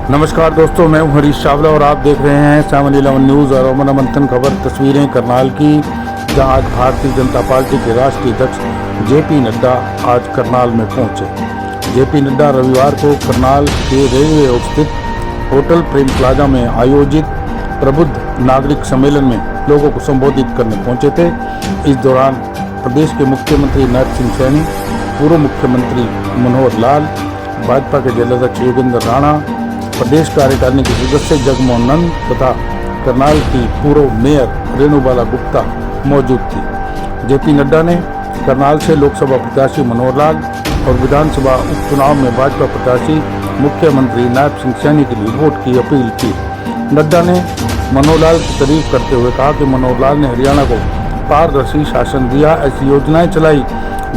नमस्कार दोस्तों, मैं हूं हरीश चावला और आप देख रहे हैं 7-11 न्यूज़। और अमन मंथन खबर तस्वीरें करनाल की, जहां आज भारतीय जनता पार्टी के राष्ट्रीय अध्यक्ष जेपी नड्डा आज करनाल में पहुंचे। जेपी नड्डा रविवार को करनाल के रेलवे स्थित होटल प्रेम प्लाजा में आयोजित प्रबुद्ध नागरिक सम्मेलन में लोगों को संबोधित करने पहुंचे थे। इस दौरान प्रदेश के मुख्यमंत्री नैप सिंह सैनी, पूर्व मुख्यमंत्री मनोहर लाल, भाजपा के जिलाध्यक्ष योगेंद्र राणा, प्रदेश कार्यकारिणी के सदस्य जगमोहन नंद तथा करनाल की पूर्व मेयर रेणुबाला गुप्ता मौजूद थी। जेपी नड्डा ने करनाल से लोकसभा प्रत्याशी मनोहर लाल और विधानसभा उपचुनाव में भाजपा प्रत्याशी मुख्यमंत्री नैप सिंह सैनी के लिए वोट की अपील की। नड्डा ने मनोहर लाल की तारीफ करते हुए कहा कि मनोहर लाल ने हरियाणा को पारदर्शी शासन दिया, ऐसी योजनाएं चलाई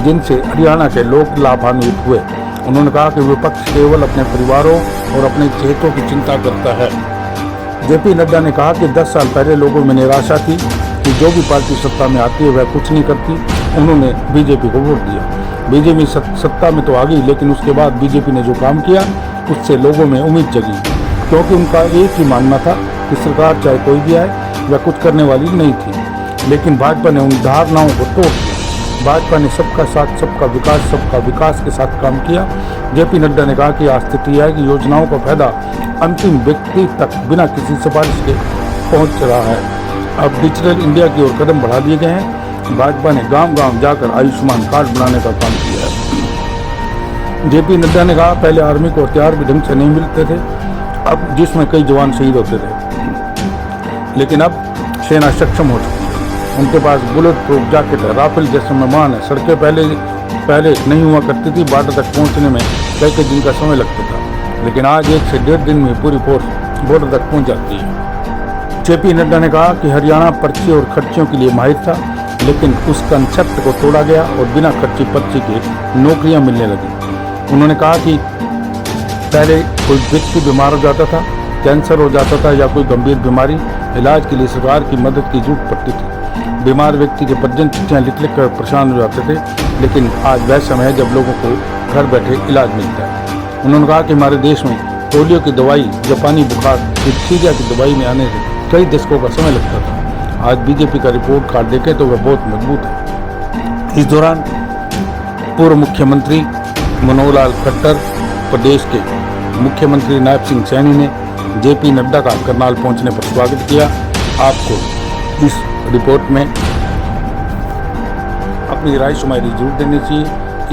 जिनसे हरियाणा के लोग लाभान्वित हुए। उन्होंने कहा कि विपक्ष केवल अपने परिवारों और अपने चहेतों की चिंता करता है। जेपी नड्डा ने कहा कि 10 साल पहले लोगों में निराशा थी कि जो भी पार्टी सत्ता में आती है वह कुछ नहीं करती। उन्होंने बीजेपी को वोट दिया। बीजेपी सत्ता में तो आ गई, लेकिन उसके बाद बीजेपी ने जो काम किया उससे लोगों में उम्मीद जगी, क्योंकि उनका एक ही मानना था कि सरकार चाहे कोई भी आए वह कुछ करने वाली नहीं थी। लेकिन भाजपा ने उन धारणाओं को तोड़ दिया। भाजपा ने सबका साथ सबका विकास के साथ काम किया। जेपी नड्डा ने कहा कि आज स्थिति है कि योजनाओं का फायदा अंतिम व्यक्ति तक बिना किसी सिफारिश के पहुंच रहा है। अब डिजिटल इंडिया की ओर कदम बढ़ा दिए गए हैं। भाजपा ने गांव-गांव जाकर आयुष्मान कार्ड बनाने का काम किया है। जेपी नड्डा ने कहा पहले आर्मी को हथियार भी ढंग से नहीं मिलते थे, अब जिसमें कई जवान शहीद होते थे, लेकिन अब सेना सक्षम हो चुकी है। उनके पास बुलेट प्रूफ जैकेट है, राफेल जैसे विमान है। सड़कें पहले नहीं हुआ करती थी, बॉर्डर तक पहुंचने में कई दिन का समय लगता था, लेकिन आज 1 से 1.5 दिन में पूरी फोर्स बॉर्डर तक पहुंच जाती है। जेपी नड्डा ने कहा कि हरियाणा पर्ची और खर्चियों के लिए माहिर था, लेकिन उस कंसेप्ट को तोड़ा गया और बिना खर्ची पर्ची के नौकरियां मिलने लगी। उन्होंने कहा कि पहले कोई व्यक्ति बीमार हो जाता था, कैंसर हो जाता था या कोई गंभीर बीमारी, इलाज के लिए सरकार की मदद की जरूरत पड़ती थी। बीमार व्यक्ति के परिजन चिट्ठियाँ लिख कर परेशान हो जाते थे, लेकिन आज वह समय है जब लोगों को घर बैठे इलाज मिलता है। उन्होंने कहा कि हमारे देश में पोलियो की दवाई, जापानी बुखार, डिप्थीरिया की दवाई में आने से कई दशकों का समय लगता था। आज बीजेपी का रिपोर्ट कार्ड देखें तो वह बहुत मजबूत है। इस दौरान पूर्व मुख्यमंत्री मनोहर लाल खट्टर, प्रदेश के मुख्यमंत्री नैप सिंह सैनी ने जेपी नड्डा का करनाल पहुंचने पर स्वागत किया। आपको इस रिपोर्ट में अपनी राय शुमारी जरूर देनी चाहिए।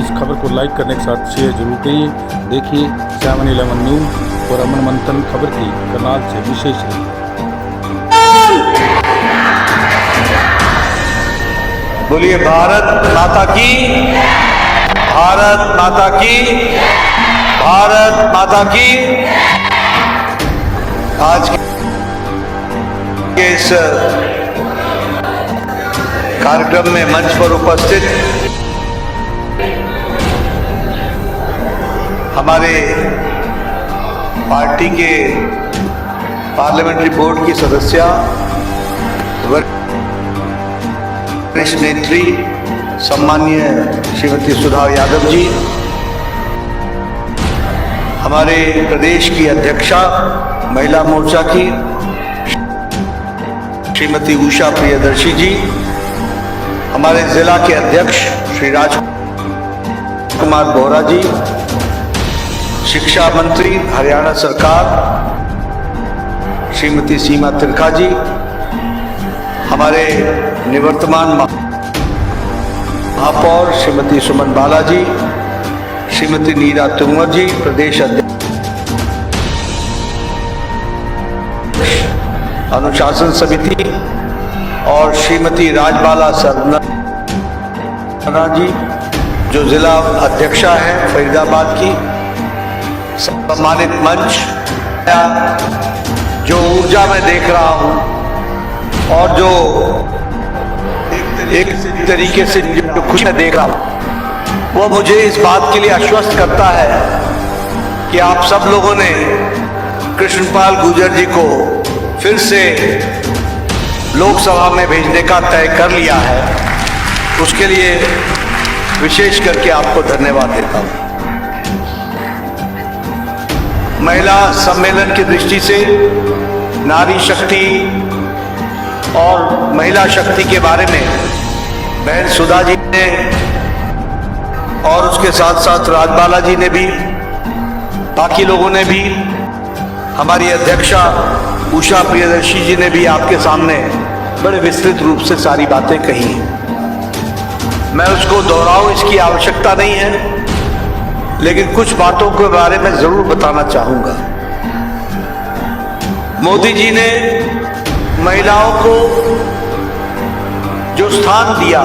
इस खबर को लाइक करने के साथ शेयर जरूर करिए। देखिए 7-11 न्यूज़ और अमन मंथन खबर की करनाल से विशेष रिपोर्ट। बोलिए भारत माता की, भारत माता की, भारत माता की। आज के इस कार्यक्रम में मंच पर उपस्थित हमारे पार्टी के पार्लियामेंट्री बोर्ड की सदस्य, वरिष्ठ नेत्री सम्माननीय श्रीमती सुधा यादव जी, हमारे प्रदेश की अध्यक्षा महिला मोर्चा की श्रीमती उषा प्रियदर्शी जी, हमारे जिला के अध्यक्ष श्री राजकुमार बोहरा जी, शिक्षा मंत्री हरियाणा सरकार श्रीमती सीमा तिरखा जी, हमारे निवर्तमान महापौर श्रीमती सुमन बाला जी, श्रीमती नीरा तोमर जी, प्रदेश अध्यक्ष अनुशासन समिति, और श्रीमती राजबाला सरना जी जो जिला अध्यक्षा है फरीदाबाद की। सम्मानित मंच, जो ऊर्जा मैं देख रहा हूं और जो एक तरीके से जो खुशी मैं देख रहा हूं, वो मुझे इस बात के लिए आश्वस्त करता है कि आप सब लोगों ने कृष्णपाल गुर्जर जी को फिर से लोकसभा में भेजने का तय कर लिया है। उसके लिए विशेष करके आपको धन्यवाद देता हूं। महिला सम्मेलन की दृष्टि से नारी शक्ति और महिला शक्ति के बारे में बहन सुधा जी ने और उसके साथ साथ राजबाला जी ने भी, बाकी लोगों ने भी, हमारी अध्यक्षा उषा प्रियदर्शी जी ने भी आपके सामने बड़े विस्तृत रूप से सारी बातें कही। मैं उसको दोहराऊं इसकी आवश्यकता नहीं है, लेकिन कुछ बातों के बारे में जरूर बताना चाहूंगा। मोदी जी ने महिलाओं को जो स्थान दिया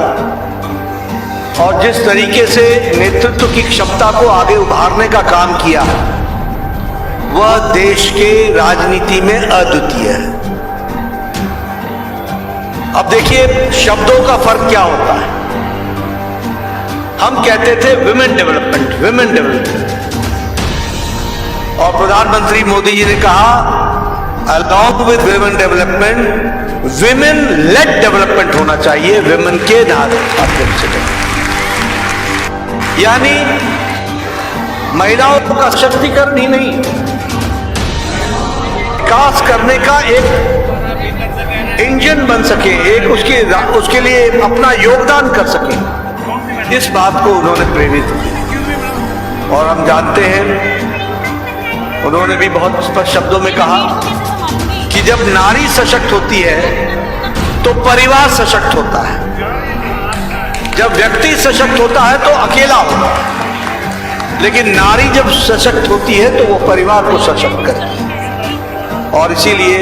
और जिस तरीके से नेतृत्व की क्षमता को आगे उभारने का काम किया, वह देश के राजनीति में अद्वितीय है। अब देखिए शब्दों का फर्क क्या होता है। हम कहते थे विमेन डेवलपमेंट, विमेन डेवलपमेंट, और प्रधानमंत्री मोदी जी ने कहा along with women development women lead development होना चाहिए, विमेन के माध्यम से। यानी महिलाओं का सशक्तिकरण ही नहीं, विकास करने का एक इंजन बन सके, एक उसके लिए अपना योगदान कर सके, इस बात को उन्होंने प्रेरित किया। और हम जानते हैं उन्होंने भी बहुत स्पष्ट शब्दों में कहा कि जब नारी सशक्त होती है तो परिवार सशक्त होता है, जब व्यक्ति सशक्त होता है तो अकेला होता है, लेकिन नारी जब सशक्त होती है तो वो परिवार को सशक्त करती है। और इसीलिए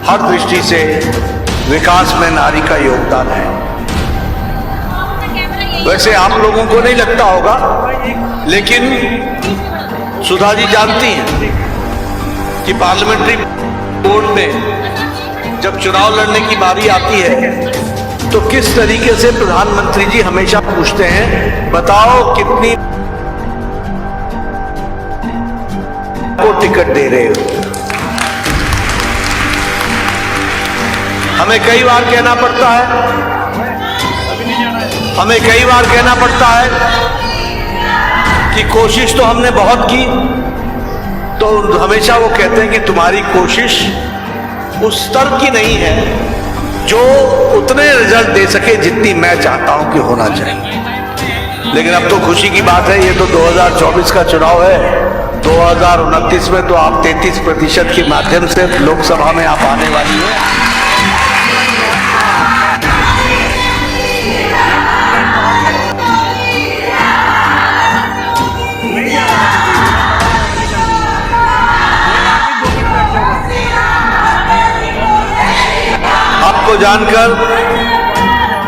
हर दृष्टि से विकास में नारी का योगदान है। वैसे आप लोगों को नहीं लगता होगा, लेकिन सुधा जी जानती हैं कि पार्लियामेंट्री बोर्ड में जब चुनाव लड़ने की बारी आती है तो किस तरीके से प्रधानमंत्री जी हमेशा पूछते हैं, बताओ कितनी को टिकट दे रहे हो। हमें कई बार कहना पड़ता है, कि कोशिश तो हमने बहुत की, तो हमेशा वो कहते हैं कि तुम्हारी कोशिश उस स्तर की नहीं है जो उतने रिजल्ट दे सके जितनी मैं चाहता हूं कि होना चाहिए। लेकिन अब तो खुशी की बात है, ये तो 2024 का चुनाव है, 2029 में तो आप 33% के माध्यम से लोकसभा में आप आने वाली है।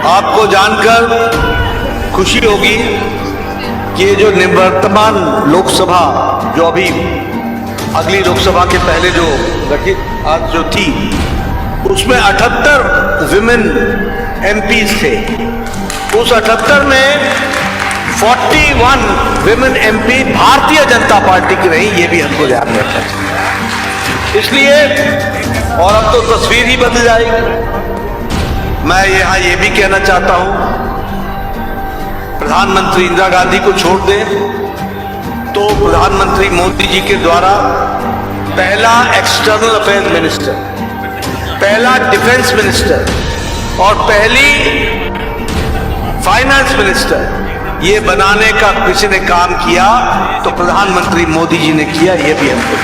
आपको जानकर खुशी होगी कि ये जो निवर्तमान लोकसभा, जो अभी अगली लोकसभा के पहले जो गठित आज जो थी, उसमें 78 विमेन एमपीज थे। उस 78 में 41 women MP Bharatiya Janata party की रही, ये भी हमको ध्यान रखना चाहिए। इसलिए और अब तो तस्वीर ही बदल जाएगी। मैं यहां ये भी कहना चाहता हूं, प्रधानमंत्री इंदिरा गांधी को छोड़ दें तो प्रधानमंत्री मोदी जी के द्वारा पहला एक्सटर्नल अफेयर्स मिनिस्टर, पहला डिफेंस मिनिस्टर और पहली फाइनेंस मिनिस्टर ये बनाने का किसी ने काम किया तो प्रधानमंत्री मोदी जी ने किया, ये भी हमको